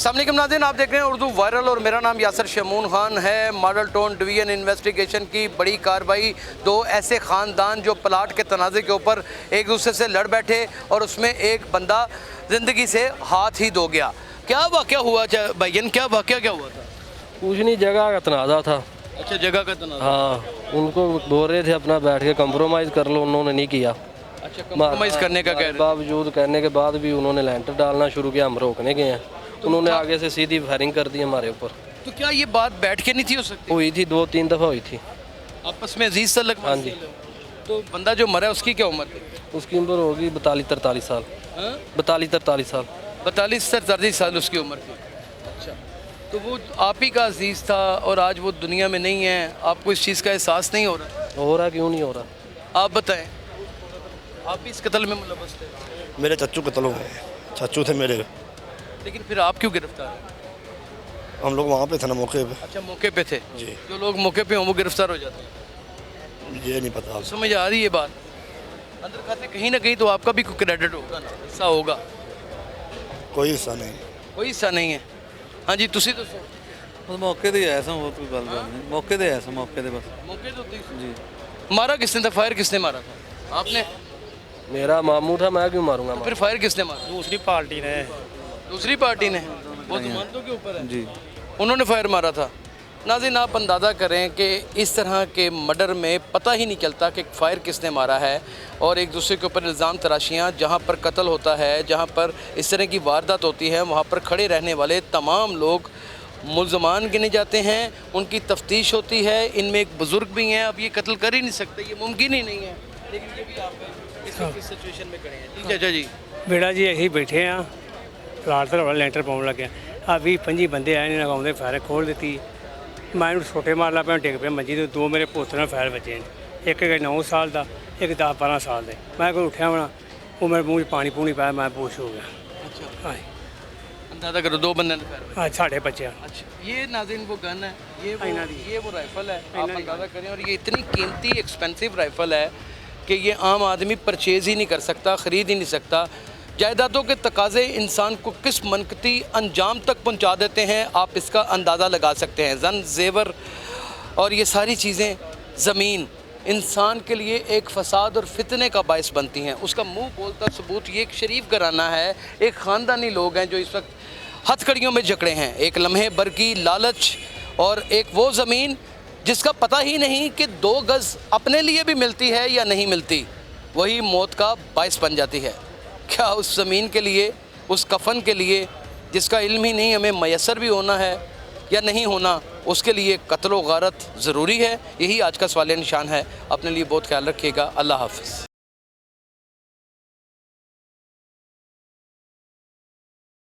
अस्सलाम वालेकुम नाज़रीन, आप देख रहे हैं उर्दू वायरल और मेरा नाम यासर शमून खान है। मॉडल टाउन डिवीज़न इन्वेस्टिगेशन की बड़ी कार्रवाई, दो ऐसे ख़ानदान जो प्लाट के तनाज़े के ऊपर एक दूसरे से लड़ बैठे और उसमें एक बंदा ज़िंदगी से हाथ ही धो गया। क्या वाक़या हुआ भाईयन, क्या वाक़या क्या हुआ था? कुछ नहीं, जगह का तनाज़ा था। अच्छा, जगह का तनाज़ा। हाँ, उनको बोल रहे थे अपना बैठ के कंप्रोमाइज़ कर लो, उन्होंने नहीं किया। अच्छा, कंप्रोमाइज़ करने का कह रहे बावजूद करने के बाद भी उन्होंने लेंटर डालना शुरू किया, हम रोकने गए हैं। उन्होंने आगे से सीधी फायरिंग कर दी हमारे ऊपर। तो क्या ये बात बैठ के नहीं थी हो सकती? हुई थी, 2-3 दफ़ा हुई थी आपस में अजीज तलक? हाँ जी। तो बंदा जो मरा है उसकी क्या उम्र थी? उसकी उम्र होगी 42-43 साल। 42-43 साल। 42-43 साल उसकी उम्र थी। अच्छा, तो वो आप ही का अजीज़ था और आज वो दुनिया में नहीं है, आपको इस चीज़ का एहसास नहीं हो रहा? हो रहा क्यों नहीं हो रहा? आप बताएं, आप भी इस कत्ल में मुलव्वस थे? मेरे चच्चू कत्ल हुए हैं, चच्चू थे मेरे। लेकिन फिर आप क्यों गिरफ्तार हैं? हम लोग वहाँ पे थे ना, मौके पे। अच्छा, मौके पे थे। जी। जो लोग मौके पे हों वो गिरफ्तार हो जाते हैं। ये नहीं पता। समझ आ रही है बात? अंदर खाते कहीं ना कहीं तो आपका भी कोई क्रेडिट होगा ना, हिस्सा होगा। कोई हिस्सा नहीं। कोई हिस्सा नहीं है। हाँ जी, तुसी दसो। बस मौके ते आया सा, और कोई गल नहीं। मौके ते आया सा, मौके ते बस। मौके तो जी। मारा किसने था? फायर किसने मारा था? आपने? मेरा मामू था, मैं क्यों मारूंगा? फिर फायर किसने मारा? दूसरी पार्टी ने। दूसरी पार्टी ने? वो जुमानतों के ऊपर है। जी। उन्होंने फायर मारा था। नाज़रीन, आप अंदाज़ा करें कि इस तरह के मर्डर में पता ही नहीं चलता कि फायर किसने मारा है और एक दूसरे के ऊपर इल्ज़ाम तराशियाँ। जहाँ पर कत्ल होता है, जहाँ पर इस तरह की वारदात होती है, वहाँ पर खड़े रहने वाले तमाम लोग मुल्ज़मान गिने जाते हैं, उनकी तफ्तीश होती है। इनमें एक बुज़ुर्ग भी हैं, अब ये कत्ल कर ही नहीं सकते, ये मुमकिन ही नहीं है, लेकिन ये भी आप इस सिचुएशन में खड़े हैं। जी चाचा जी। बेटा जी ਅਸੀਂ ਬੈਠੇ ਆ ਪਲਾਟ ਤੇ ਵਾਲਾ ਲੈਂਟਰ ਪਾਉਣ ਲੱਗਿਆ ਆ 20-25 ਬੰਦੇ ਆਏ ਨੇ, ਆਉਂਦੇ ਫਾਇਰ ਖੋਲ ਦਿੱਤੀ। ਮੈਂ ਇਹਨੂੰ ਛੋਟੇ ਮਾਰ ਲਾ ਪਿਆ, ਡਿੱਗ ਪਿਆ ਮੰਜੀ ਤੇ। ਦੋ ਮੇਰੇ ਪੁੱਤ ਨਾਲ ਫਾਇਰ ਵੱਜੇ ਨੇ, ਇੱਕ 9 ਸਾਲ ਦਾ, ਇੱਕ 10-12 ਸਾਲ ਦੇ। ਮੈਂ ਕੋਈ ਉੱਠਿਆ ਹੋਣਾ, ਉਹ ਮੇਰੇ ਮੂੰਹ 'ਚ ਪਾਣੀ ਪੂਣੀ ਪਾਇਆ, ਮੈਂ ਬੇਹੋਸ਼ ਹੋ ਗਿਆ। अच्छा, ਹਾਂ अंदाज़ा करो, दो बंदे ने फायर मारा। ਹਾਂ ਸਾਡੇ ਬੱਚਿਆਂ अच्छा, ये नाज़रीन वो गन है, इन्हां दी। ये वो राइफ़ल है, आप इन्हां दी। अंदाज़ा करें। और ये इतनी कीमती एक्सपेंसिव राइफ़ल है कि ये आम आदमी परचेज़ ही नहीं कर सकता, ख़रीद ही नहीं सकता। जायदादों के तकाज़े इंसान को किस मनकती अंजाम तक पहुंचा देते हैं, आप इसका अंदाज़ा लगा सकते हैं। जन जेवर और ये सारी चीज़ें, ज़मीन इंसान के लिए एक फ़साद और फितने का बायस बनती हैं। उसका मुंह बोलता सबूत ये एक शरीफ घराना है, एक ख़ानदानी लोग हैं जो इस वक्त हथकड़ियों में जकड़े हैं। एक लम्हे भर की लालच और एक वो ज़मीन जिसका पता ही नहीं कि 2 गज़ अपने लिए भी मिलती है या नहीं मिलती, वही मौत का बायस बन जाती है। क्या उस ज़मीन के लिए, उस कफन के लिए जिसका इल्म ही नहीं हमें मैसर भी होना है या नहीं होना, उसके लिए कत्ल व गारत ज़रूरी है? यही आज का सवाल निशान है। अपने लिए बहुत ख्याल रखिएगा। अल्लाह हाफ़िज़।